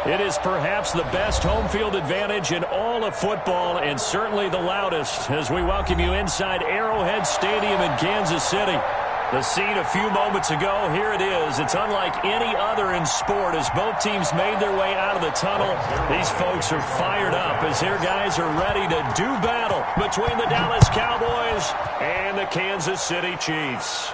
It is perhaps the best home field advantage in all of football, and certainly the loudest, as we welcome you inside Arrowhead Stadium in Kansas City. The scene a few moments ago, here it is. It's unlike any other in sport as both teams made their way out of the tunnel. These folks are fired up as their guys are ready to do battle between the Dallas Cowboys and the Kansas City Chiefs.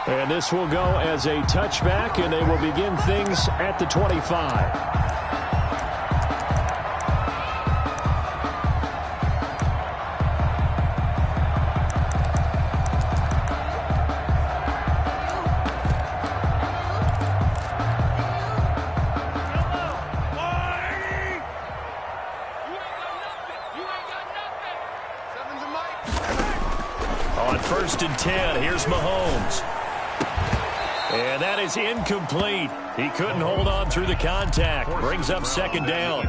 And this will go as a touchback, and they will begin things at the 25. On 1st and 10, here's Mahomes. And that is incomplete. He couldn't hold on through the contact. Brings up 2nd down.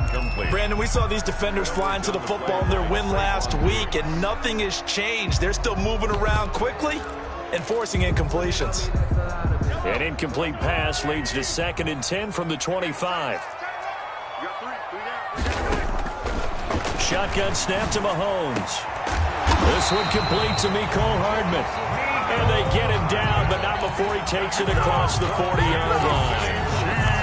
Brandon, we saw these defenders fly into the football in their win last week, and nothing has changed. They're still moving around quickly and forcing incompletions. An incomplete pass leads to 2nd and 10 from the 25. Shotgun snap to Mahomes. This one complete to Mecole Hardman. And they get him down, but not before he takes it across the 40-yard line.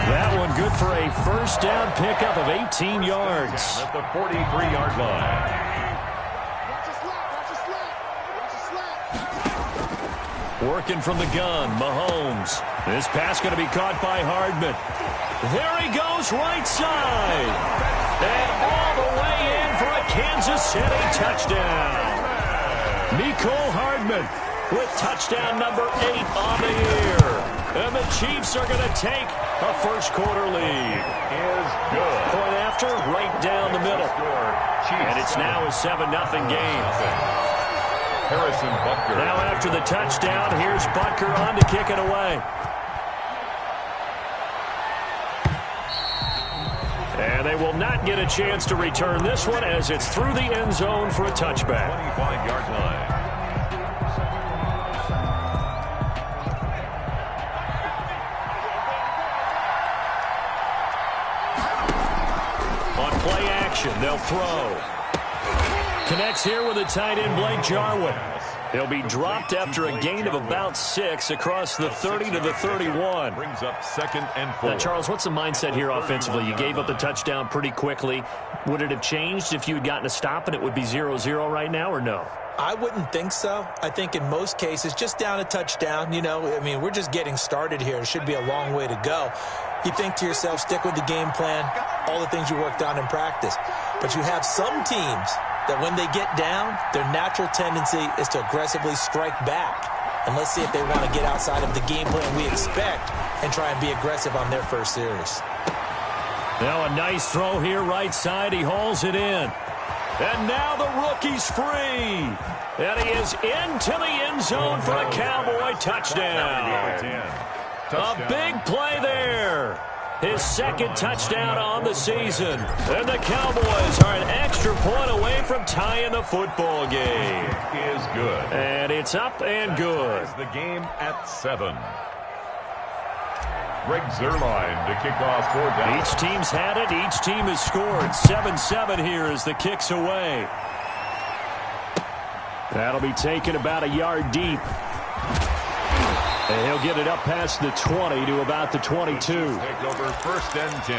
That one good for a 1st down pickup of 18 yards. At the 43-yard line. Working from the gun, Mahomes. This pass going to be caught by Hardman. There he goes, right side. And all the way in for a Kansas City touchdown. Mecole Hardman with touchdown number 8 on the year. And the Chiefs are going to take a first-quarter lead. Is good. Point after, right down the middle. And it's now a 7-0 game. Harrison Butker. Now after the touchdown, here's Butker on to kick it away. And they will not get a chance to return this one as it's through the end zone for a touchback. 25-yard line. On play action, they'll throw. Connects here with a tight end, Blake Jarwin. He'll be dropped after a gain of about 6 across the 30 to the 31. Brings up 2nd and 4. Now, Charles, what's the mindset here offensively? You gave up the touchdown pretty quickly. Would it have changed if you had gotten a stop and it would be 0-0 right now, or no? I wouldn't think so. I think in most cases, just down a touchdown, we're just getting started here. It should be a long way to go. You think to yourself, stick with the game plan, all the things you worked on in practice. But you have some teams that when they get down, their natural tendency is to aggressively strike back. And let's see if they want to get outside of the game plan we expect and try and be aggressive on their first series. Now a nice throw here, right side. He hauls it in. And now the rookie's free. And he is into the end zone for the Cowboy touchdown. A big play there. His 2nd touchdown on the season. And the Cowboys are an extra point away from tying the football game. Is good. And it's up and good. The game at 7. Greg Zuerlein to kick off for Dallas. Each team's had it. Each team has scored. 7-7 here as the kick's away. That'll be taken about a yard deep. And he'll get it up past the 20 to about the 22. Take over 1st and 10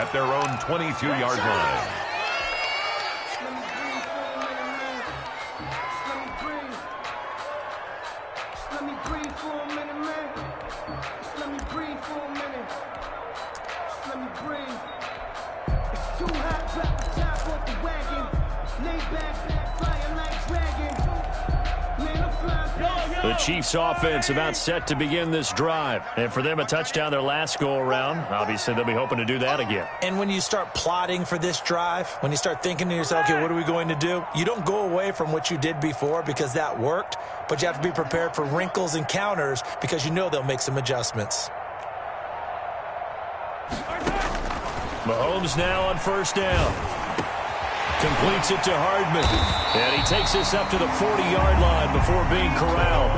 at their own 22-yard line. The Chiefs offense about set to begin this drive. And for them, a touchdown their last go-around. Obviously, they'll be hoping to do that again. And when you start plotting for this drive, when you start thinking to yourself, okay, what are we going to do? You don't go away from what you did before because that worked, but you have to be prepared for wrinkles and counters because you know they'll make some adjustments. Mahomes now on 1st down. Completes it to Hardman. And he takes this up to the 40-yard line before being corralled.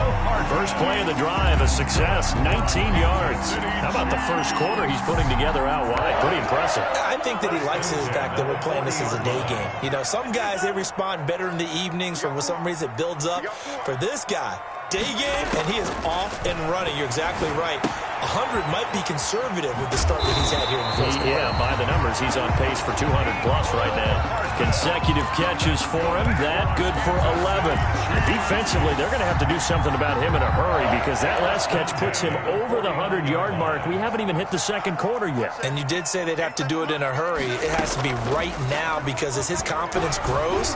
First play of the drive, a success, 19 yards. How about the first quarter he's putting together out wide? Pretty impressive. I think that he likes the fact that we're playing this as a day game. You know, some guys, they respond better in the evenings. For some reason, it builds up. For this guy, day game, and he is off and running. You're exactly right. 100 might be conservative with the start that he's had here in the first quarter. Yeah, by the numbers, he's on pace for 200-plus right now. Consecutive catches for him. That good for 11. Defensively, they're going to have to do something about him in a hurry because that last catch puts him over the 100-yard mark. We haven't even hit the second quarter yet. And you did say they'd have to do it in a hurry. It has to be right now because as his confidence grows,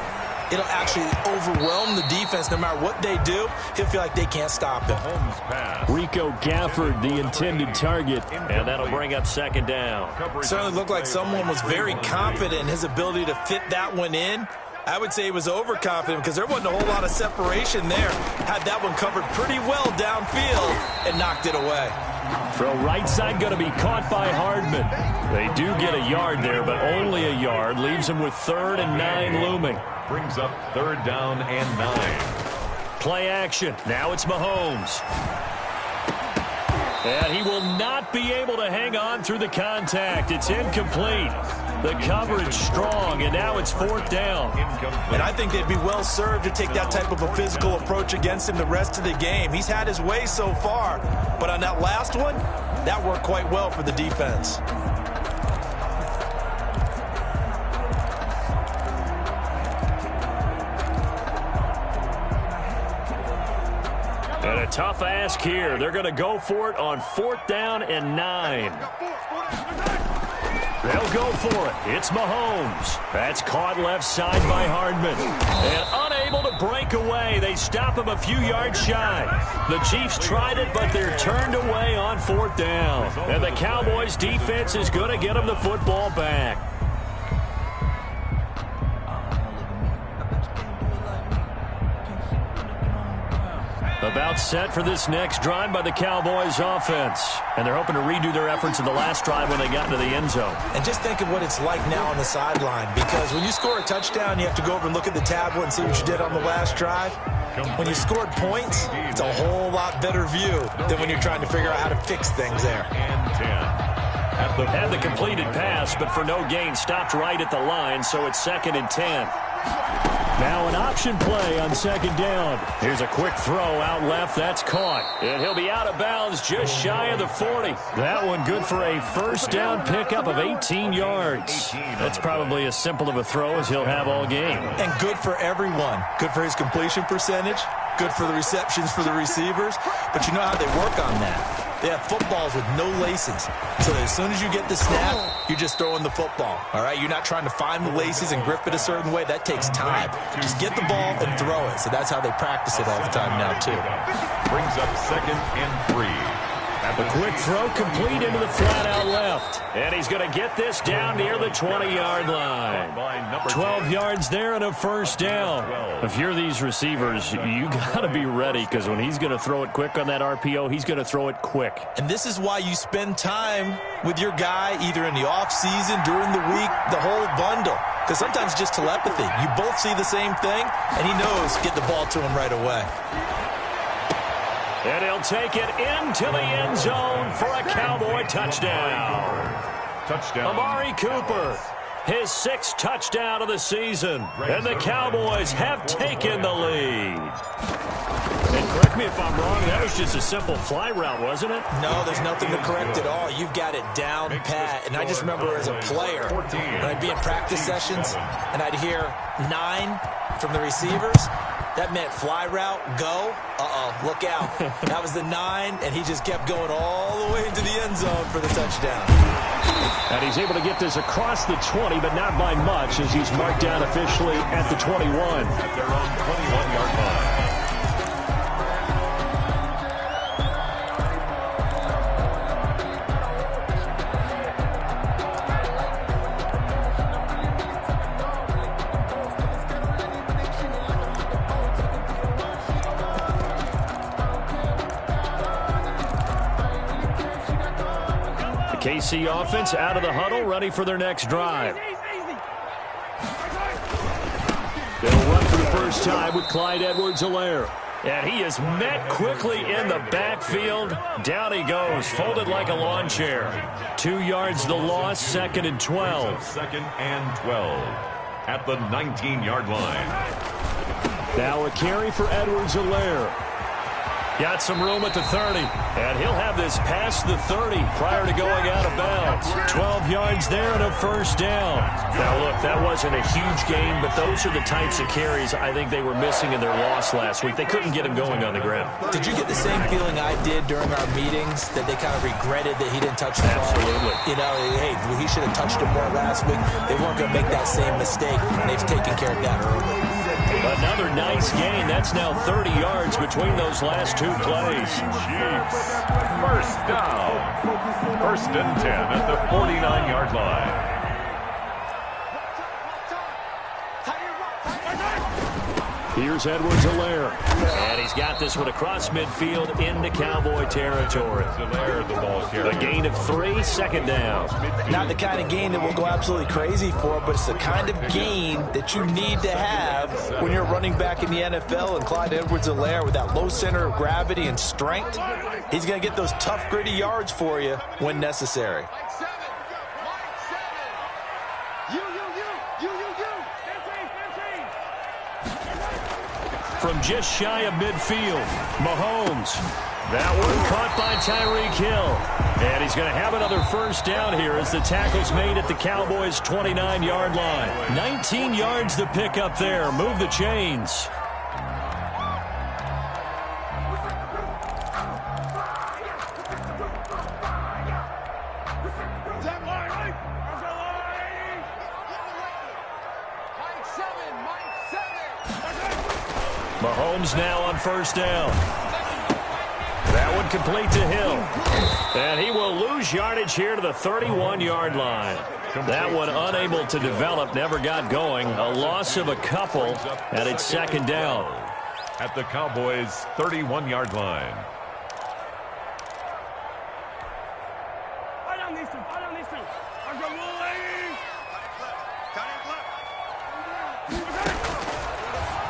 it'll actually overwhelm the defense. No matter what they do, he'll feel like they can't stop him. Rico Gafford, the intended target, and that'll bring up second down. Certainly looked like someone was very confident in his ability to fit that one in. I would say he was overconfident because there wasn't a whole lot of separation there. Had that one covered pretty well downfield and knocked it away. Throw right side going to be caught by Hardman. They do get a yard there, but only a yard. Leaves them with 3rd and 9 looming. Brings up 3rd down and 9. Play action. Now it's Mahomes. And he will not be able to hang on through the contact. It's incomplete. The coverage strong, and now it's 4th down. And I think they'd be well served to take that type of a physical approach against him the rest of the game. He's had his way so far, but on that last one, that worked quite well for the defense. And a tough ask here. They're going to go for it on 4th down and 9. They'll go for it. It's Mahomes. That's caught left side by Hardman. And unable to break away. They stop him a few yards shy. The Chiefs tried it, but they're turned away on 4th down. And the Cowboys' defense is going to get them the football back. About set for this next drive by the Cowboys offense. And they're hoping to redo their efforts in the last drive when they got into the end zone. And just think of what it's like now on the sideline. Because when you score a touchdown, you have to go over and look at the tablet and see what you did on the last drive. When you scored points, it's a whole lot better view than when you're trying to figure out how to fix things there. Had the completed pass, but for no gain, stopped right at the line, so it's 2nd and 10. Now an option play on 2nd down. Here's a quick throw out left. That's caught. And he'll be out of bounds just shy of the 40. That one good for a 1st down pickup of 18 yards. That's probably as simple of a throw as he'll have all game. And good for everyone. Good for his completion percentage. Good for the receptions for the receivers. But you know how they work on that. They have footballs with no laces. So that as soon as you get the snap, you're just throwing the football. All right? You're not trying to find the laces and grip it a certain way. That takes time. Just get the ball and throw it. So that's how they practice it all the time now, too. Brings up 2nd and 3. A quick throw complete into the flat out left. And he's going to get this down near the 20-yard line. 12 yards there and a 1st down. If you're these receivers, you got to be ready because when he's going to throw it quick on that RPO, he's going to throw it quick. And this is why you spend time with your guy either in the offseason, during the week, the whole bundle. Because sometimes just telepathy. You both see the same thing, and he knows get the ball to him right away. And he'll take it into the end zone for a Cowboy touchdown. Amari Cooper, his 6th touchdown of the season. And the Cowboys have taken the lead. And correct me if I'm wrong, that was just a simple fly route, wasn't it? No, there's nothing to correct at all. You've got it down pat. And I just remember as a player, when I'd be in practice sessions, and I'd hear 9 from the receivers, that meant fly route, go. Look out. That was the 9, and he just kept going all the way into the end zone for the touchdown. And he's able to get this across the 20, but not by much, as he's marked down officially at the 21. At their own 21-yard line. KC offense out of the huddle, ready for their next drive. They'll run for the first time with Clyde Edwards-Helaire. And he is met quickly in the backfield. Down he goes, folded like a lawn chair. 2 yards the loss, 2nd and 12. 2nd and 12 at the 19-yard line. Now a carry for Edwards-Helaire. Got some room at the 30, and he'll have this past the 30 prior to going out of bounds. 12 yards there and a first down. Now, look, that wasn't a huge gain, but those are the types of carries I think they were missing in their loss last week. They couldn't get him going on the ground. Did you get the same feeling I did during our meetings, that they kind of regretted that he didn't touch the ball? Absolutely. You know, hey, he should have touched it more last week. They weren't going to make that same mistake, and they've taken care of that early. Another nice gain. That's now 30 yards between those last 2 plays. Chiefs. First down. 1st and 10 at the 49-yard line. Here's Edwards-Helaire. And he's got this one across midfield into Cowboy territory. A gain of 3, 2nd down. Not the kind of gain that we'll go absolutely crazy for, but it's the kind of gain that you need to have when you're running back in the NFL. And Clyde Edwards-Helaire, with that low center of gravity and strength, he's going to get those tough, gritty yards for you when necessary. From just shy of midfield, Mahomes. That one caught by Tyreek Hill. And he's going to have another first down here as the tackle's made at the Cowboys' 29-yard line. 19 yards to pick up there. Move the chains. Mahomes now on first down. That one complete to Hill. And he will lose yardage here to the 31-yard line. That one unable to develop, never got going. A loss of a couple, and it's 2nd down. At the Cowboys' 31-yard line.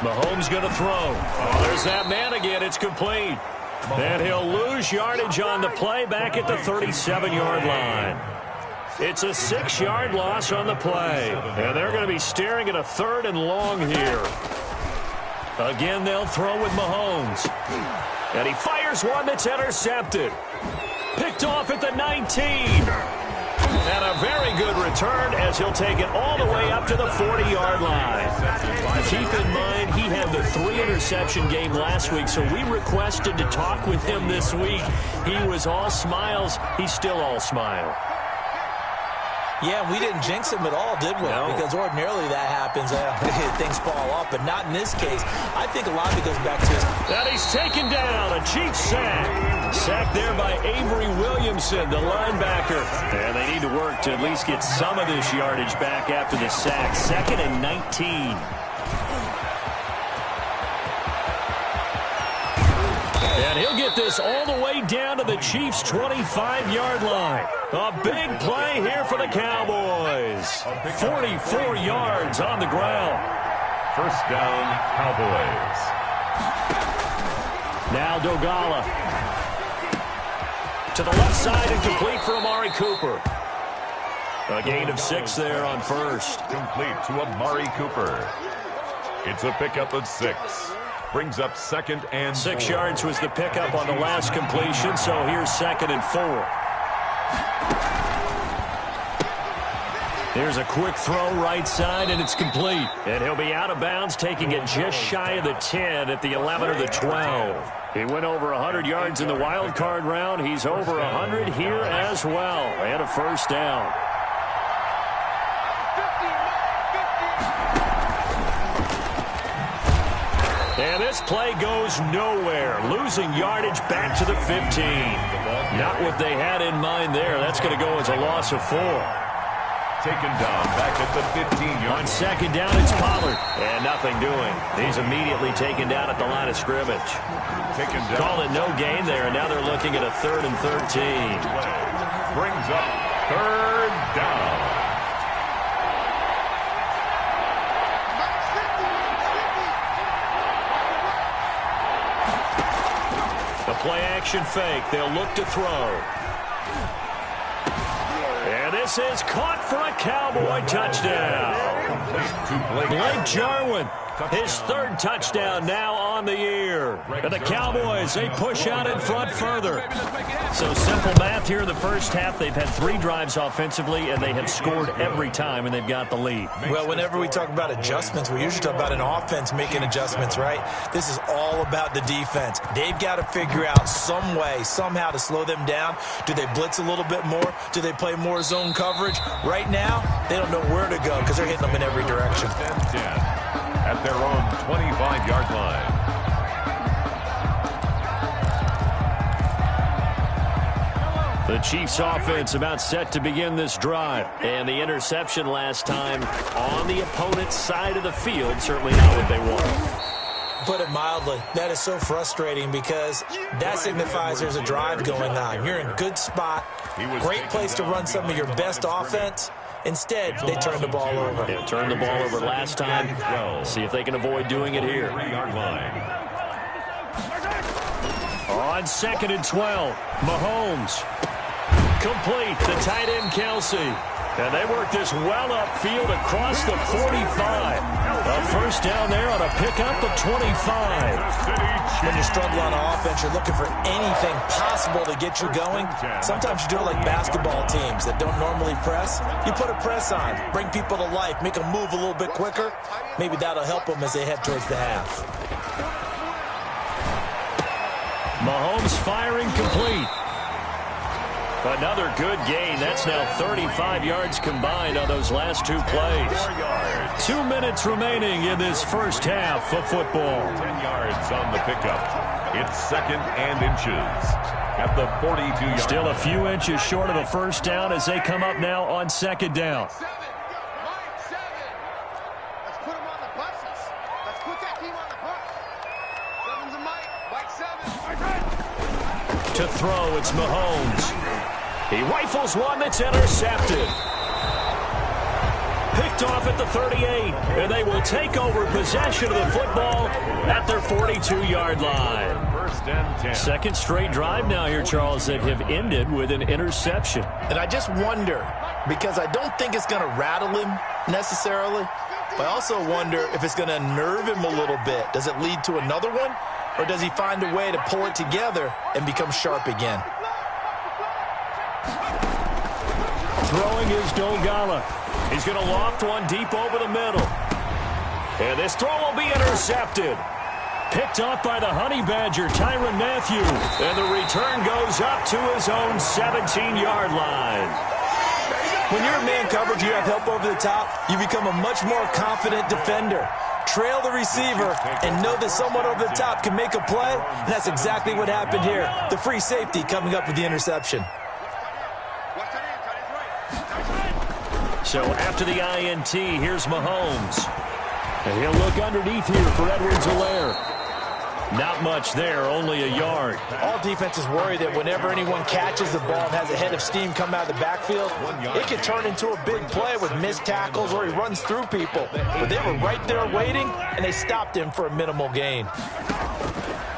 Mahomes going to throw. Oh, there's that man again. It's complete. And he'll lose yardage on the play back at the 37-yard line. It's a 6-yard loss on the play. And they're going to be staring at a 3rd and long here. Again, they'll throw with Mahomes. And he fires one that's intercepted. Picked off at the 19. And a very good return as he'll take it all the way up to the 40-yard line. Keep in mind, he had the 3-interception game last week, so we requested to talk with him this week. He was all smiles. He's still all smile. Yeah, we didn't jinx him at all, did we? No. Because ordinarily that happens. Things fall off, but not in this case. I think a lot of it goes back to his... And he's taken down. A Chiefs sack. Sacked there by Avery Williamson, the linebacker. And they need to work to at least get some of this yardage back after the sack. 2nd and 19. And he'll get this all the way down to the Chiefs' 25-yard line. A big play here for the Cowboys. 44 yards on the ground. First down, Cowboys. Now Dogala. To the left side and complete for Amari Cooper. A gain of 6 there on first. Complete to Amari Cooper. It's a pickup of 6. Brings up 2nd and 6 4. yards was the pickup on the last completion, so here's 2nd and 4. Here's a quick throw right side, and it's complete. And he'll be out of bounds, taking it just shy of the 10 at the 11 or the 12. He went over 100 yards in the wild card round. He's over 100 here as well. And a first down. And this play goes nowhere. Losing yardage back to the 15. Not what they had in mind there. That's going to go as a loss of 4. Taken down back at the 15-yard. On 2nd down, it's Pollard. And nothing doing. He's immediately taken down at the line of scrimmage. Taken down. Called it no gain there, and now they're looking at a 3rd and 13. Brings up 3rd down. play-action fake. They'll look to throw. And this is caught for a Cowboy touchdown. Blake Jarwin, his third touchdown now on the year. And the Cowboys, they push out in front further. So simple math here in the first half. They've had 3 drives offensively, and they have scored every time, and they've got the lead. Well, whenever we talk about adjustments, we usually talk about an offense making adjustments, right? This is all about the defense. They've got to figure out some way, somehow to slow them down. Do they blitz a little bit more? Do they play more zone coverage? Right now, they don't know where to go because they're hitting them in every direction. At their own 25-yard line. The Chiefs offense about set to begin this drive. And the interception last time on the opponent's side of the field, certainly not what they want. Put it mildly, that is so frustrating because that signifies there's a drive going on. You're in a good spot, great place to run some of your best offense. Instead, they turn the ball over. Yeah, turned the ball over last time. See if they can avoid doing it here. On 2nd and 12, Mahomes. Complete, the tight end Kelsey. And they work this well upfield across the 45. A first down there on a pickup of 25. When you're struggling on offense, you're looking for anything possible to get you going. Sometimes you do it like basketball teams that don't normally press. You put a press on, bring people to life, make them move a little bit quicker. Maybe that'll help them as they head towards the half. Mahomes firing complete. Another good gain. That's now 35 yards combined on those last 2 plays. 2 minutes remaining in this first half of football. 10 yards on the pickup. It's 2nd and inches at the 42-yard. Still a few inches short of a first down as they come up now on 2nd down. To throw, it's Mahomes. He rifles one that's intercepted. Picked off at the 38, and they will take over possession of the football at their 42-yard line. 1st and 10. Second straight drive now here, Charles, that have ended with an interception. And I just wonder, because I don't think it's going to rattle him necessarily, but I also wonder if it's going to unnerve him a little bit. Does it lead to another one? Or does he find a way to pull it together and become sharp again? Throwing is Dongala. He's going to loft one deep over the middle. And this throw will be intercepted. Picked off by the Honey Badger, Tyrann Mathieu. And the return goes up to his own 17-yard line. When you're in man coverage, you have help over the top, you become a much more confident defender. Trail the receiver and know that someone over the top can make a play, and that's exactly what happened here. The free safety coming up with the interception. So after the INT, here's Mahomes. And he'll look underneath here for Edwards-Helaire. Not much there, only a yard. All defenses worry that whenever anyone catches the ball and has a head of steam come out of the backfield, it can turn into a big play with missed tackles or he runs through people. But they were right there waiting, and they stopped him for a minimal gain.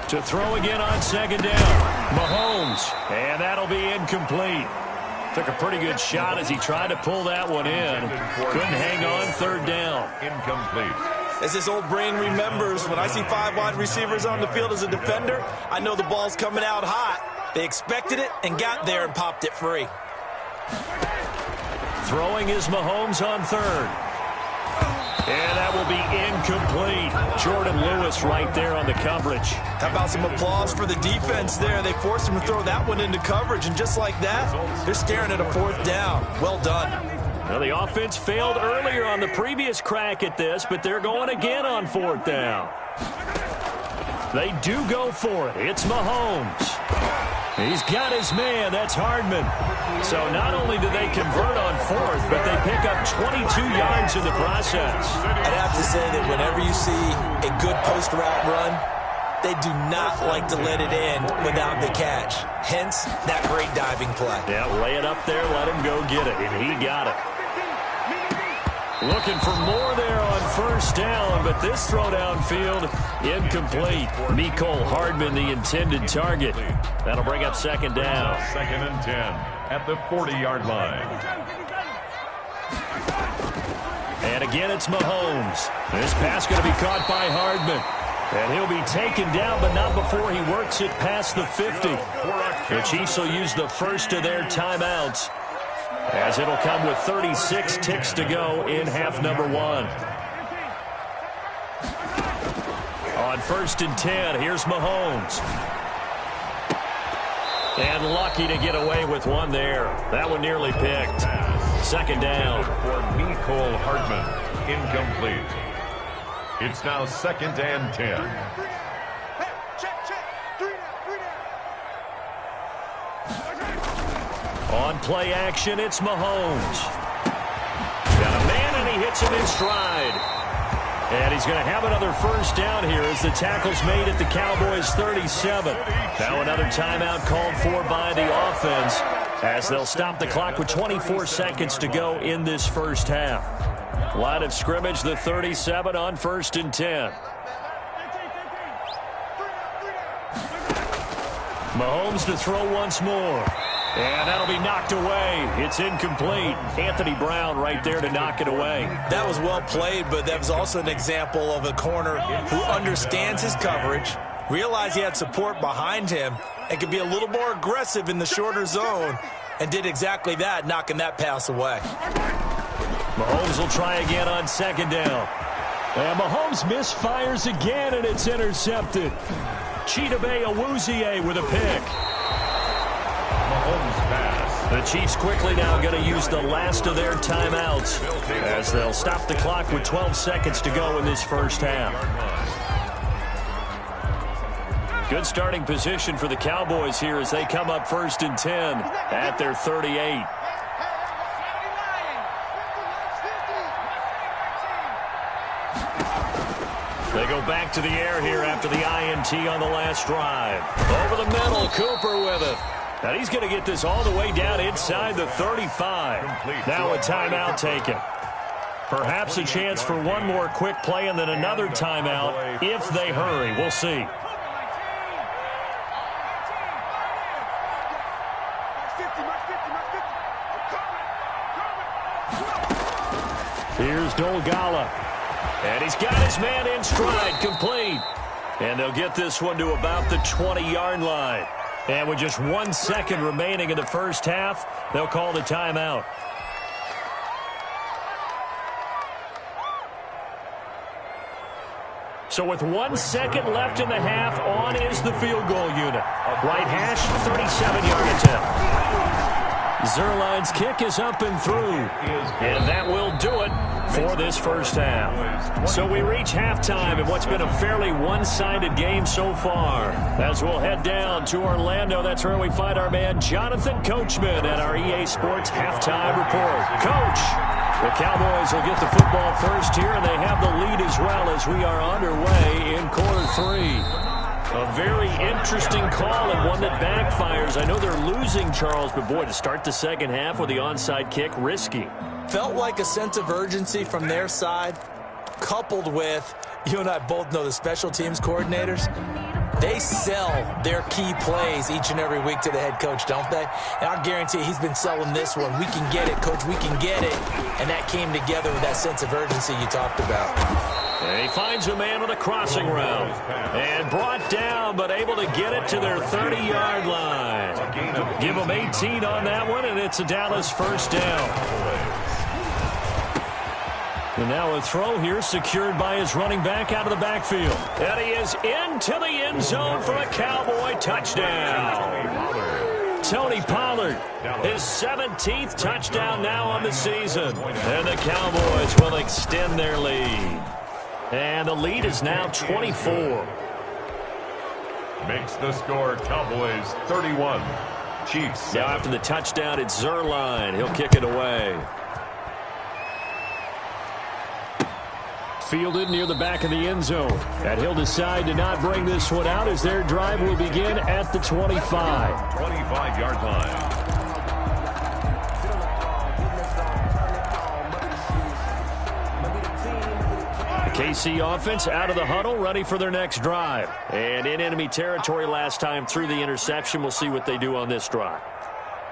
To throw again on 2nd down, Mahomes. And that'll be incomplete. Took a pretty good shot as he tried to pull that one in. Couldn't hang on 3rd down. Incomplete. As his old brain remembers, when I see 5 wide receivers on the field as a defender, I know the ball's coming out hot. They expected it and got there and popped it free. Throwing is Mahomes on 3rd. And that will be incomplete. Jordan Lewis right there on the coverage. How about some applause for the defense there? They forced him to throw that one into coverage, and just like that, they're staring at a 4th down. Well done. Now, the offense failed earlier on the previous crack at this, but they're going again on 4th down. They do go for it. It's Mahomes. He's got his man. That's Hardman. So not only do they convert on 4th, but they pick up 22 yards in the process. I'd have to say that whenever you see a good post-route run, they do not like to let it end without the catch. Hence, that great diving play. Yeah, lay it up there, let him go get it, and he got it. Looking for more there on first down, but this throw downfield incomplete. Mecole Hardman, the intended target. That'll bring up second down. Second and 10 at the 40-yard line. And again, it's Mahomes. This pass going to be caught by Hardman. And he'll be taken down, but not before he works it past the 50. The Chiefs will use the first of their timeouts, as it'll come with 36 ticks to go in half number 1. On 1st and 10, here's Mahomes. And lucky to get away with one there. That one nearly picked. Second down. For Mecole Hardman, incomplete. It's now second and 10. On play action, it's Mahomes. Got a man, and he hits him in stride. And he's going to have another first down here as the tackle's made at the Cowboys' 37. Now another timeout called for by the offense, as they'll stop the clock with 24 seconds to go in this first half. Line of scrimmage, the 37 on 1st and 10. Mahomes to throw once more. And that'll be knocked away. It's incomplete. Anthony Brown right there to knock it away. That was well played, but that was also an example of a corner who understands his coverage, realized he had support behind him, and could be a little more aggressive in the shorter zone, and did exactly that, knocking that pass away. Mahomes will try again on second down. And Mahomes misfires again, and it's intercepted. Chidobe Awuzie with a pick. Mahomes pass. The Chiefs quickly now going to use the last of their timeouts, as they'll stop the clock with 12 seconds to go in this first half. Good starting position for the Cowboys here as they come up 1st and 10 at their 38. They go back to the air here after the INT on the last drive. Over the middle, Cooper with it. And he's going to get this all the way down inside the 35. Now a timeout taken. Perhaps a chance for one more quick play and then another timeout if they hurry. We'll see. Here's Dolgala. And he's got his man in stride, complete. And they'll get this one to about the 20-yard line. And with just 1 second remaining in the first half, they'll call the timeout. So with 1 second left in the half, on is the field goal unit. Right hash, 37-yard attempt. Zerline's kick is up and through. And that will do it for this first half. So we reach halftime in what's been a fairly one-sided game so far. As we'll head down to Orlando, that's where we find our man Jonathan Coachman at our EA Sports Halftime Report. Coach, the Cowboys will get the football first here, and they have the lead as well as we are underway in quarter 3. A very interesting call and one that backfires. I know they're losing, Charles, but boy, to start the second half with the onside kick, risky. Felt like a sense of urgency from their side, coupled with, you and I both know the special teams coordinators, they sell their key plays each and every week to the head coach, don't they? And I guarantee he's been selling this one. We can get it, coach, we can get it. And that came together with that sense of urgency you talked about. And he finds a man on a crossing route. And brought down, but able to get it to their 30-yard line. Give them 18 on that one, and it's a Dallas first down. And now a throw here secured by his running back out of the backfield. And he is into the end zone for a Cowboy touchdown. Tony Pollard, his 17th touchdown now on the season. And the Cowboys will extend their lead. And the lead is now 24. Makes the score Cowboys 31. Chiefs 7. Now after the touchdown, it's Zerline. He'll kick it away. Fielded near the back of the end zone. And he'll decide to not bring this one out as their drive will begin at the 25. 25-yard line. KC offense out of the huddle, ready for their next drive. And in enemy territory last time through the interception. We'll see what they do on this drive.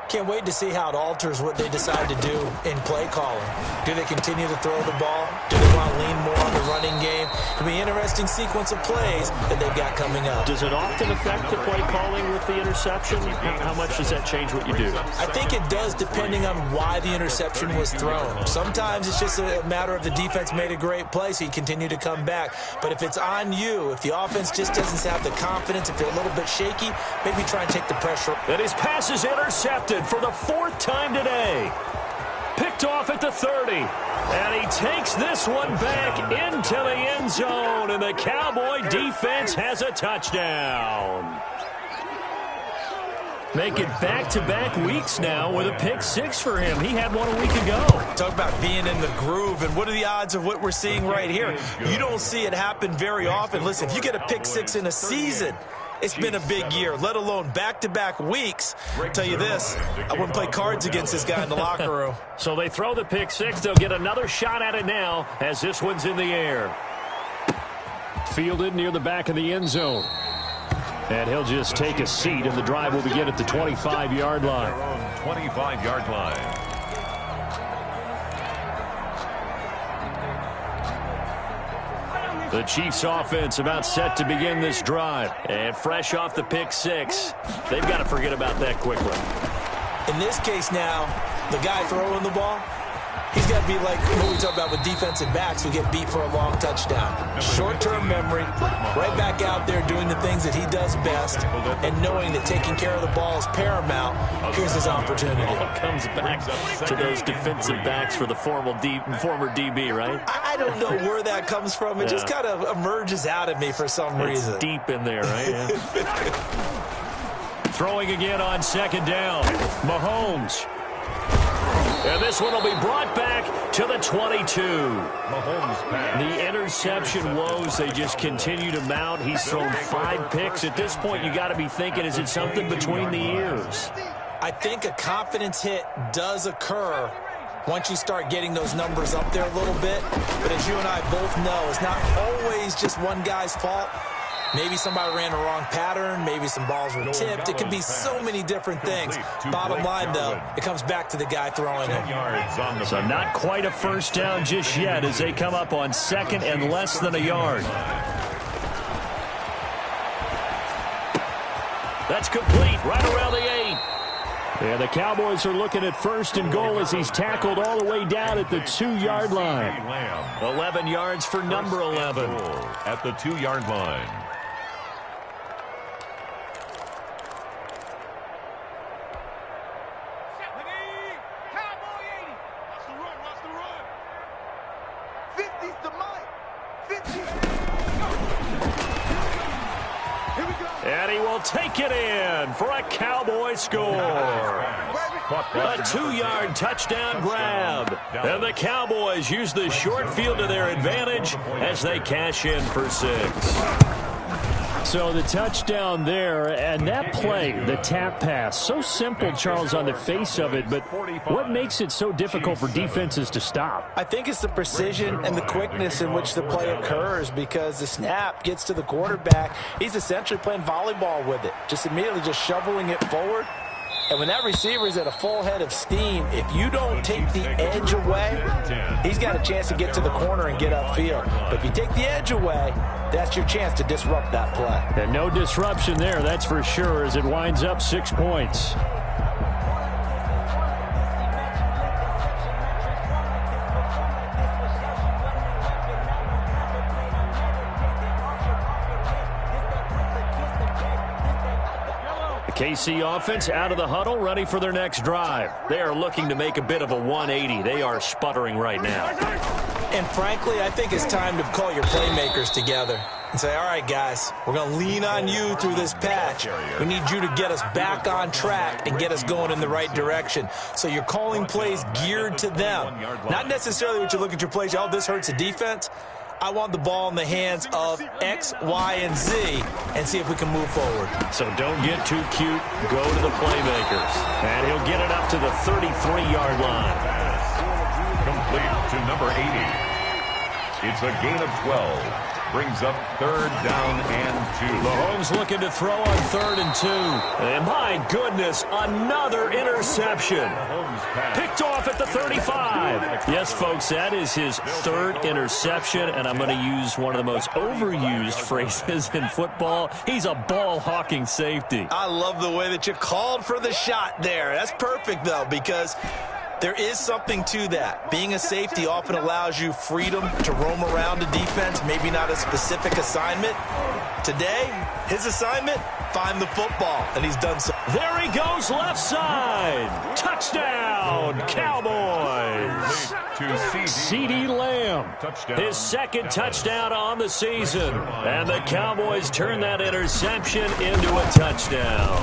Can't wait to see how it alters what they decide to do in play calling. Do they continue to throw the ball? Do they want to lean more on the running game? It'll be an interesting sequence of plays that they've got coming up. Does it often affect the play calling with the interception? How much does that change what you do? I think it does, depending on why the interception was thrown. Sometimes it's just a matter of the defense made a great play, so you continue to come back. But if it's on you, if the offense just doesn't have the confidence, if they're a little bit shaky, maybe try and take the pressure. And his pass is intercepted for the 4th time today. Picked off at the 30. And he takes this one back into the end zone. And the Cowboy defense has a touchdown. Make it back-to-back weeks now with a pick 6 for him. He had one a week ago. Talk about being in the groove, and what are the odds of what we're seeing right here? You don't see it happen very often. Listen, if you get a pick 6 in a season, it's been a big year, let alone back-to-back weeks. I'll tell you this, I wouldn't play cards against this guy in the locker room. So they throw the pick 6. They'll get another shot at it now as this one's in the air. Fielded near the back of the end zone. And he'll just take a seat, and the drive will begin at the 25-yard line. 25-yard line. The Chiefs offense about set to begin this drive. And fresh off the pick 6. They've got to forget about that quickly. In this case now, the guy throwing the ball, he's got to be like what we talk about with defensive backs who get beat for a long touchdown. Short-term memory, right back out there doing the things that he does best, and knowing that taking care of the ball is paramount. Here's his opportunity. All comes back to those defensive backs for the former DB, right? I don't know where that comes from. It just kind of emerges out of me for some reason. It's deep in there, right? Yeah. Throwing again on 2nd down. Mahomes. And this one will be brought back to the 22. The interception woes, they just continue to mount. He's thrown 5 picks. At this point, you got to be thinking, is it something between the ears? I think a confidence hit does occur once you start getting those numbers up there a little bit. But as you and I both know, it's not always just one guy's fault. Maybe somebody ran a wrong pattern. Maybe some balls were tipped. It could be so many different things. Bottom line, though, it comes back to the guy throwing it. So not quite a first down just yet as they come up on 2nd and less than a yard. That's complete right around the 8. And the Cowboys are looking at 1st and goal as he's tackled all the way down at the 2-yard line. 11 yards for number 11. At the 2-yard line. And he will take it in for a Cowboy score. A 2-yard touchdown grab. And the Cowboys use the short field to their advantage as they cash in for 6. So the touchdown there, and that play, the tap pass, so simple, Charles, on the face of it, but what makes it so difficult for defenses to stop? I think it's the precision and the quickness in which the play occurs, because the snap gets to the quarterback. He's essentially playing volleyball with it, just immediately just shoveling it forward. And when that receiver is at a full head of steam, if you don't take the edge away, he's got a chance to get to the corner and get upfield. But if you take the edge away, that's your chance to disrupt that play. And no disruption there, that's for sure, as it winds up 6 points. KC offense out of the huddle, ready for their next drive. They are looking to make a bit of a 180. They are sputtering right now. And frankly, I think it's time to call your playmakers together and say, all right, guys, we're going to lean on you through this patch. We need you to get us back on track and get us going in the right direction. So you're calling plays geared to them. Not necessarily what you look at your plays, oh, this hurts the defense. I want the ball in the hands of X, Y, and Z and see if we can move forward. So don't get too cute. Go to the playmakers. And he'll get it up to the 33-yard line. Complete to number 80. It's a gain of 12. Brings up 3rd down and 2. Mahomes looking to throw on 3rd and 2. And my goodness, another interception. Picked off at the 35. Yes, folks, that is his 3rd interception, and I'm going to use one of the most overused phrases in football. He's a ball-hawking safety. I love the way that you called for the shot there. That's perfect, though, because there is something to that. Being a safety often allows you freedom to roam around the defense, maybe not a specific assignment. Today, his assignment, find the football, and he's done so. There he goes, left side. Touchdown, Cowboys. CeeDee Lamb, Touchdown. his 2nd touchdown on the season. And the Cowboys turn that interception into a touchdown.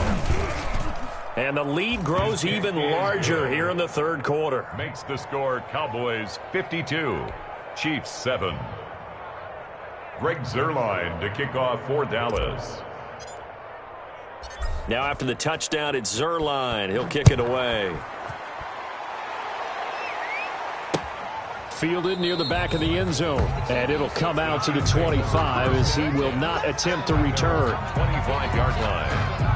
And the lead grows even larger here in the 3rd quarter. Makes the score Cowboys 52, Chiefs 7. Greg Zuerlein to kick off for Dallas. Now after the touchdown, it's Zuerlein. He'll kick it away. Fielded near the back of the end zone. And it'll come out to the 25 as he will not attempt to return. 25-yard line.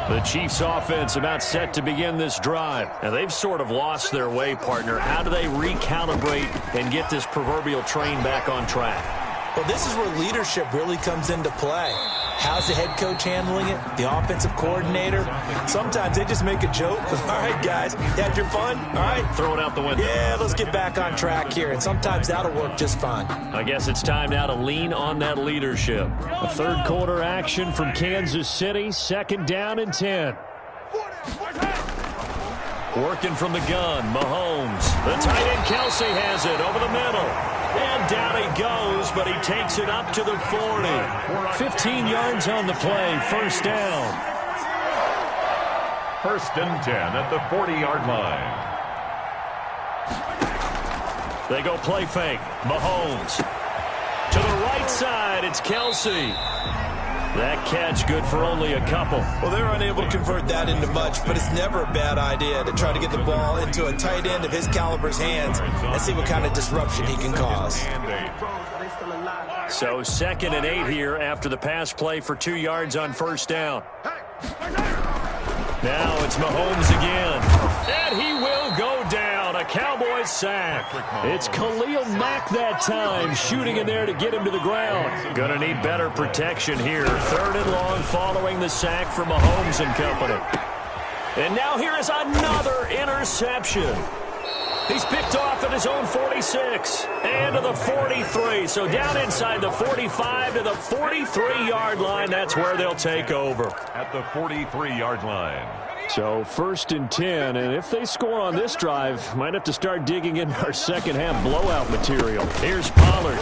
The Chiefs offense about set to begin this drive. And they've sort of lost their way, partner. How do they recalibrate and get this proverbial train back on track? Well, this is where leadership really comes into play. How's the head coach handling it? The offensive coordinator? Sometimes they just make a joke. All right, guys, you had your fun? All right. Throw it out the window. Yeah, let's get back on track here. And sometimes that'll work just fine. I guess it's time now to lean on that leadership. A 3rd quarter action from Kansas City. 2nd down and 10. Working from the gun, Mahomes. The tight end Kelsey has it over the middle. And down he goes, but he takes it up to the 40. 15 yards on the play, 1st down. 1st and 10 at the 40-yard line. They go play fake. Mahomes. To the right side, it's Kelsey. That catch good for only a couple. Well, they're unable to convert that into much, but it's never a bad idea to try to get the ball into a tight end of his caliber's hands and see what kind of disruption he can cause. So 2nd and 8 here after the pass play for 2 yards on 1st down. Now it's Mahomes again. And he will go down. A Cowboys sack. It's Khalil Mack that time, shooting in there to get him to the ground. Gonna need better protection here. 3rd and long following the sack from Mahomes and company. And now here is another interception. He's picked off at his own 46 and to the 43. So down inside the 45 to the 43-yard line. That's where they'll take over. At the 43-yard line. So 1st and 10, and if they score on this drive, might have to start digging into our 2nd half blowout material. Here's Pollard.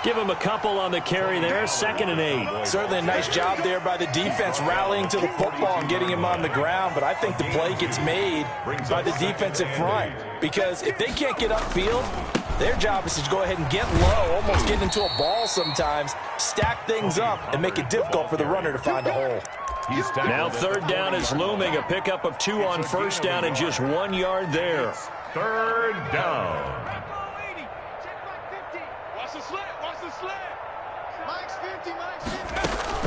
Give him a couple on the carry there. 2nd and 8. Certainly a nice job there by the defense rallying to the football and getting him on the ground, but I think the play gets made by the defensive front because if they can't get upfield, their job is to go ahead and get low, almost get into a ball sometimes, stack things up, and make it difficult for the runner to find a hole. Now 3rd down is looming. A pickup of 2 on 1st down and just 1 yard there. 3rd down.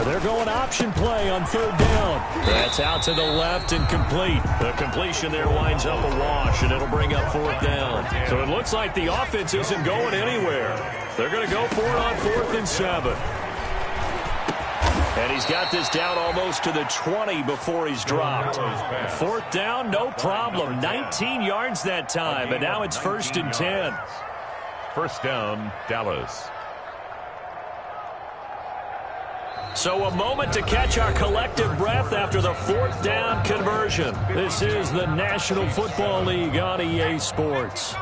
They're going option play on 3rd down. That's out to the left and complete. The completion there winds up a wash, and it'll bring up 4th down. So it looks like the offense isn't going anywhere. They're going to go for it on 4th and 7. And he's got this down almost to the 20 before he's dropped. 4th down, no problem. 19 yards that time, and now it's 1st and 10. 1st down, Dallas. So a moment to catch our collective breath after the 4th down conversion. This is the National Football League on EA Sports.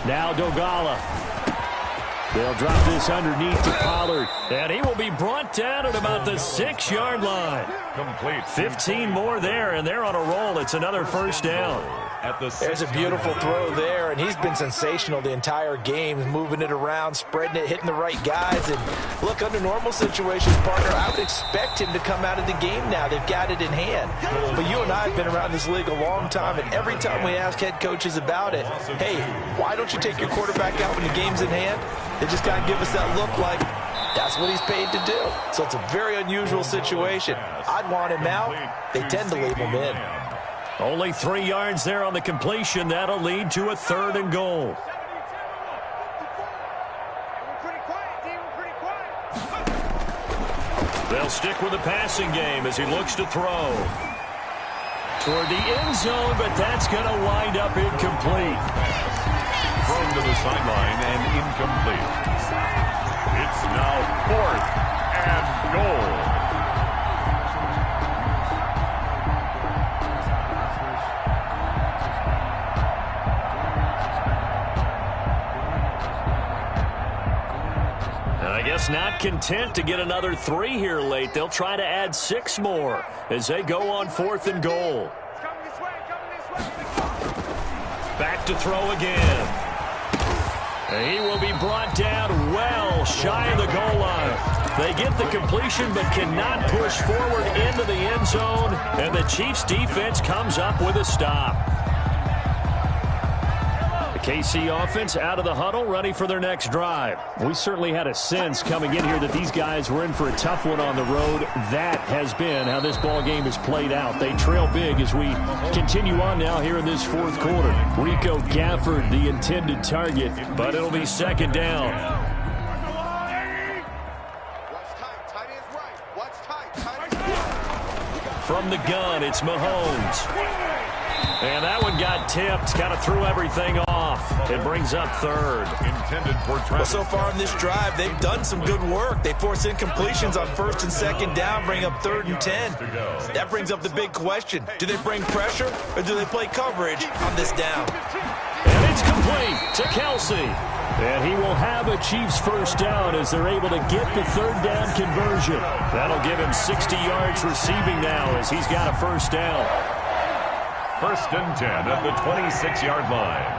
Now Dogala. They'll drop this underneath to Pollard, and he will be brought down at about the 6-yard line. Complete. 15 more there, and they're on a roll. It's another first down. There's a beautiful throw there, and he's been sensational the entire game, moving it around, spreading it, hitting the right guys. And look, under normal situations, partner, I would expect him to come out of the game now. They've got it in hand. But you and I have been around this league a long time, and every time we ask head coaches about it, hey, why don't you take your quarterback out when the game's in hand? They just got to give us that look like that's what he's paid to do. So it's a very unusual situation. I'd want him out. They tend to leave him in. Only 3 yards there on the completion. That'll lead to a 3rd and goal. They'll stick with the passing game as he looks to throw. Toward the end zone, but that's going to wind up incomplete. Thrown to the sideline and incomplete. It's now 4th and goal. I guess not content to get another 3 here late. They'll try to add 6 more as they go on 4th and goal. Back to throw again. He will be brought down well shy of the goal line. They get the completion but cannot push forward into the end zone, and the Chiefs defense comes up with a stop. KC offense out of the huddle, ready for their next drive. We certainly had a sense coming in here that these guys were in for a tough one on the road. That has been how this ball game has played out. They trail big as we continue on now here in this 4th quarter. Rico Gafford, the intended target, but it'll be 2nd down. From the gun, it's Mahomes. And that one got tipped, kind of threw everything off. It brings up 3rd. Intended for Travis. Well, so far in this drive, they've done some good work. They force incompletions on 1st and 2nd down, bring up 3rd and 10. That brings up the big question. Do they bring pressure or do they play coverage on this down? And it's complete to Kelsey. And he will have a Chiefs first down as they're able to get the 3rd down conversion. That'll give him 60 yards receiving now as he's got a first down. 1st and 10 at the 26-yard line.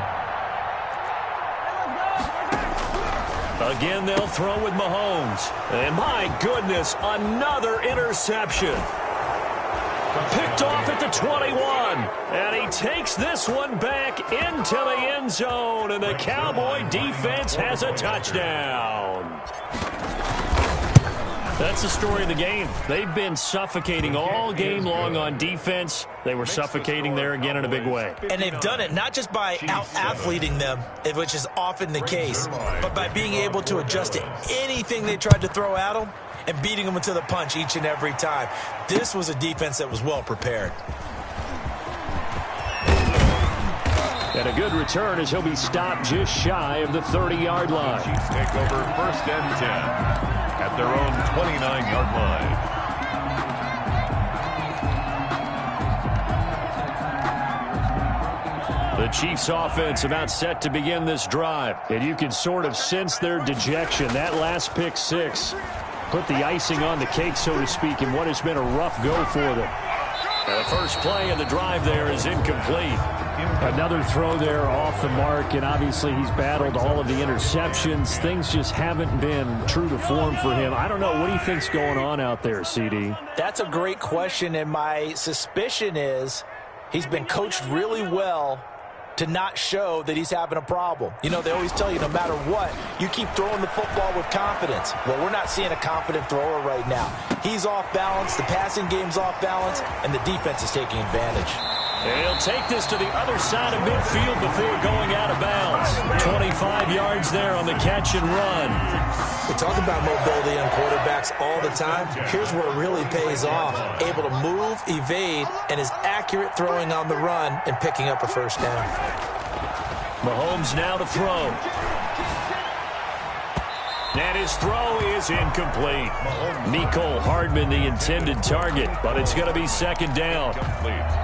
Again, they'll throw with Mahomes. And my goodness, another interception. Picked off at the 21. And he takes this one back into the end zone. And the Cowboy defense has a touchdown. That's the story of the game. They've been suffocating all game long on defense. They were suffocating there again in a big way. And they've done it not just by out-athleting them, which is often the case, but by being able to adjust to anything they tried to throw at them and beating them into the punch each and every time. This was a defense that was well prepared. And a good return as he'll be stopped just shy of the 30-yard line. Chiefs take over 1st and 10 at their own 29-yard line. The Chiefs offense about set to begin this drive. And you can sort of sense their dejection. That last pick 6 put the icing on the cake, so to speak, in what has been a rough go for them. And the first play of the drive there is incomplete. Another throw there off the mark, and obviously he's battled all of the interceptions. Things just haven't been true to form for him. I don't know. What do you think's going on out there, CD? That's a great question, and my suspicion is he's been coached really well to not show that he's having a problem. You know, they always tell you no matter what, you keep throwing the football with confidence. Well, we're not seeing a confident thrower right now. He's off balance, the passing game's off balance, and the defense is taking advantage. And he'll take this to the other side of midfield before going out of bounds. 25 yards there on the catch and run. We talk about mobility on quarterbacks all the time. Here's where it really pays off. Able to move, evade, and is accurate throwing on the run and picking up a first down. Mahomes now to throw. And his throw is incomplete. Mecole Hardman, the intended target, but it's going to be 2nd down.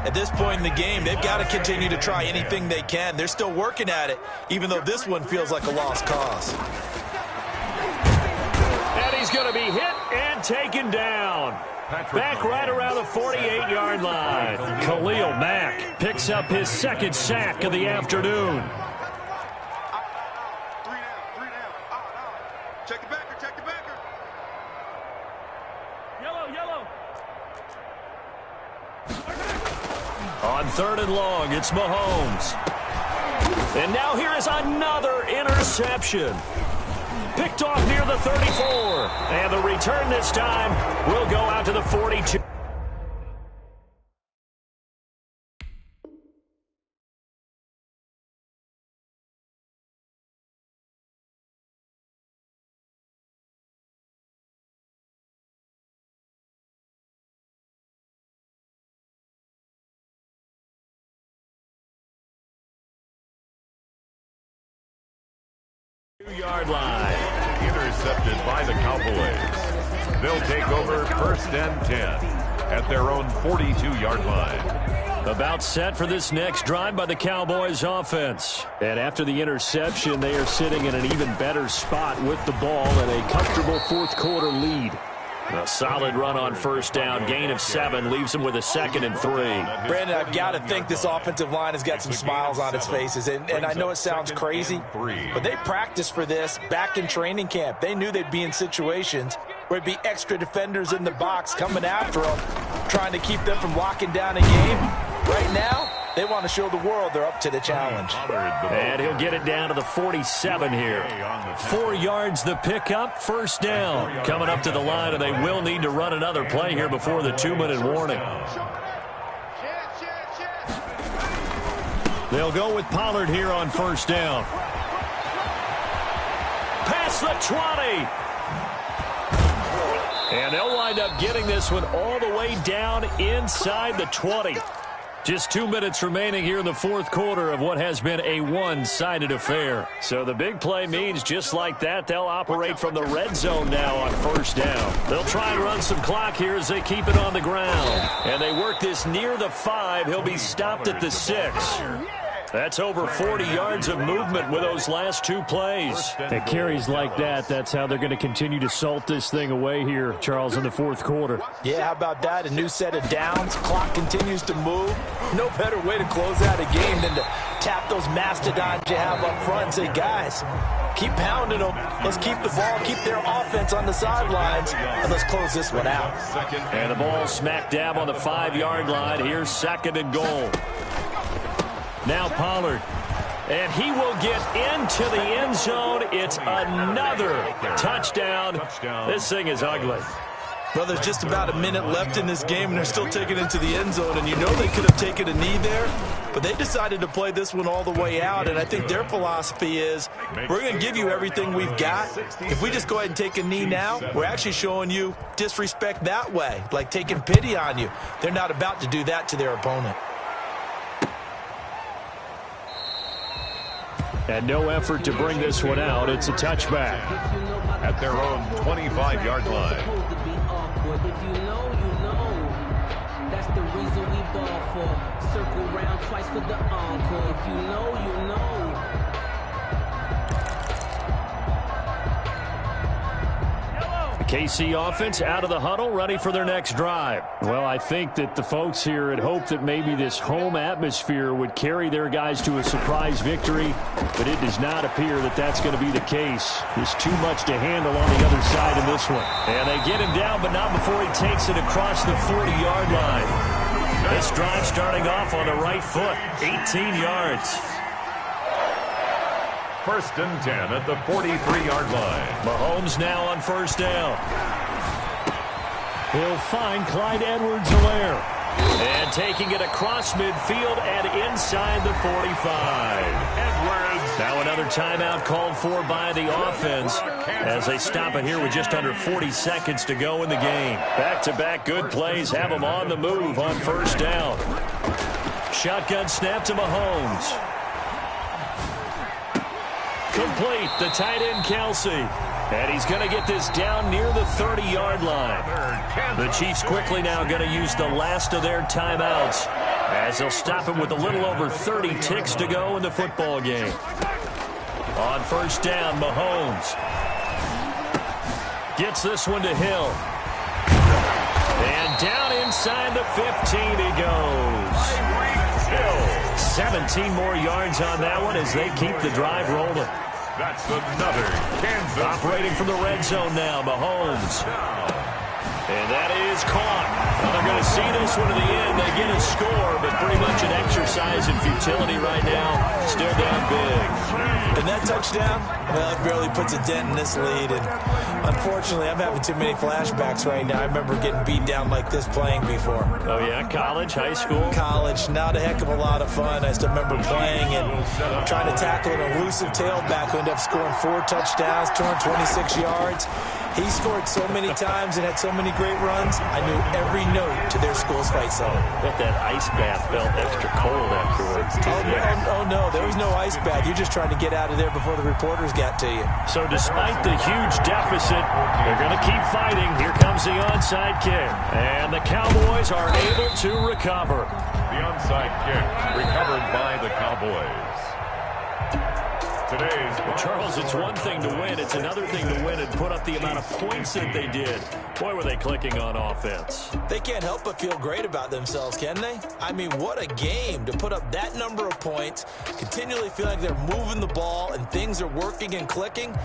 At this point in the game, they've got to continue to try anything they can. They're still working at it, even though this one feels like a lost cause. he's going to be hit and taken down. Back right around the 48-yard line. Khalil Mack picks up his second sack of the afternoon. Check the backer, check the backer. Yellow. On 3rd and long, it's Mahomes. And now here is another interception. Picked off near the 34. And the return this time will go out to the 42. Yard line. Intercepted by the Cowboys. They'll take over 1st and 10 at their own 42-yard line. About set for this next drive by the Cowboys offense. And after the interception, they are sitting in an even better spot with the ball and a comfortable 4th quarter lead. A solid run on 1st down. Gain of 7 leaves them with a 2nd and 3. Brandon, I've got to think this offensive line has got some smiles on its faces. And I know it sounds crazy, but they practiced for this back in training camp. They knew they'd be in situations where it'd be extra defenders in the box coming after them, trying to keep them from locking down a game. Right now, they want to show the world they're up to the challenge. And he'll get it down to the 47 here. 4 yards the pickup, 1st down. Coming up to the line, and they will need to run another play here before the 2-minute warning. They'll go with Pollard here on 1st down. Past the 20. And they'll wind up getting this one all the way down inside the 20. Just 2 minutes remaining here in the 4th quarter of what has been a one-sided affair. So the big play means just like that, they'll operate from the red zone now on 1st down. They'll try and run some clock here as they keep it on the ground. And they work this near the 5. He'll be stopped at the 6. That's over 40 yards of movement with those last 2 plays. And carries like that, that's how they're going to continue to salt this thing away here, Charles, in the 4th quarter. Yeah, how about that? A new set of downs. Clock continues to move. No better way to close out a game than to tap those mastodons you have up front and say, guys, keep pounding them. Let's keep the ball, keep their offense on the sidelines, and let's close this one out. And the ball smack dab on the 5-yard line. Here's 2nd and goal. Now Pollard, and he will get into the end zone. It's another touchdown. This thing is ugly. Well, there's just about a minute left in this game, and they're still taking it into the end zone. And you know they could have taken a knee there, but they decided to play this one all the way out. And I think their philosophy is, we're going to give you everything we've got. If we just go ahead and take a knee now, we're actually showing you disrespect that way, like taking pity on you. They're not about to do that to their opponent. And no effort to bring this one out. It's a touchback. At their own 25-yard line. If you know, you know. That's the reason we ball for. Circle round twice for the encore. If you know, you know. KC offense out of the huddle, ready for their next drive. Well, I think that the folks here had hoped that maybe this home atmosphere would carry their guys to a surprise victory, but it does not appear that that's going to be the case. There's too much to handle on the other side in this one. And they get him down, but not before he takes it across the 40-yard line. This drive starting off on the right foot, 18 yards. 1st and 10 at the 43-yard line. Mahomes now on 1st down. He'll find Clyde Edwards-Helaire. And taking it across midfield and inside the 45. Edwards. Now another timeout called for by the offense as they stop it here with just under 40 seconds to go in the game. Back-to-back good plays have them on the move on 1st down. Shotgun snap to Mahomes. Complete, the tight end Kelsey. And he's going to get this down near the 30-yard line. The Chiefs quickly now going to use the last of their timeouts as they'll stop him with a little over 30 ticks to go in the football game. On 1st down, Mahomes. Gets this one to Hill. And down inside the 15 he goes. 17 more yards on that one as they keep the drive rolling. That's another Kansas. Operating from the red zone now, Mahomes. And that is caught. Well, they're going to see this one to the end. They get a score, but pretty much an exercise in futility right now. Still down big. And that touchdown, well, it barely puts a dent in this lead. And unfortunately, I'm having too many flashbacks right now. I remember getting beat down like this playing before. Oh, yeah? College, high school? College, not a heck of a lot of fun. I still remember playing and trying to tackle an elusive tailback who ended up scoring 4 touchdowns, 226 yards. He scored so many times and had so many great runs, I knew every note to their school's fight song. Bet that ice bath felt extra cold afterwards. Oh, no, there was no ice bath. You're just trying to get out of there before the reporters got to you. So despite the huge deficit, they're going to keep fighting. Here comes the onside kick. And the Cowboys are able to recover. The onside kick recovered by the Cowboys. Well, Charles, it's one thing to win. It's another thing to win and put up the amount of points that they did. Boy, were they clicking on offense. They can't help but feel great about themselves, can they? I mean, what a game to put up that number of points, continually feel like they're moving the ball and things are working and clicking.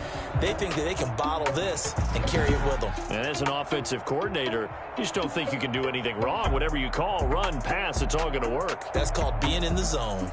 They think that they can bottle this and carry it with them. And as an offensive coordinator, you just don't think you can do anything wrong. Whatever you call, run, pass, it's all going to work. That's called being in the zone.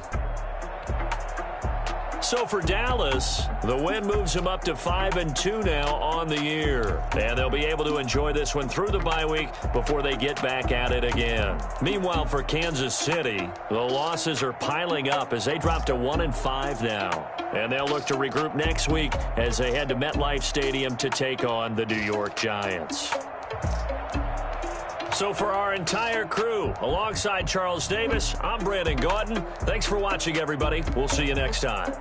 So for Dallas, the win moves them up to 5-2 now on the year. And they'll be able to enjoy this one through the bye week before they get back at it again. Meanwhile, for Kansas City, the losses are piling up as they drop to 1-5 now. And they'll look to regroup next week as they head to MetLife Stadium to take on the New York Giants. So for our entire crew, alongside Charles Davis, I'm Brandon Gaudin. Thanks for watching, everybody. We'll see you next time.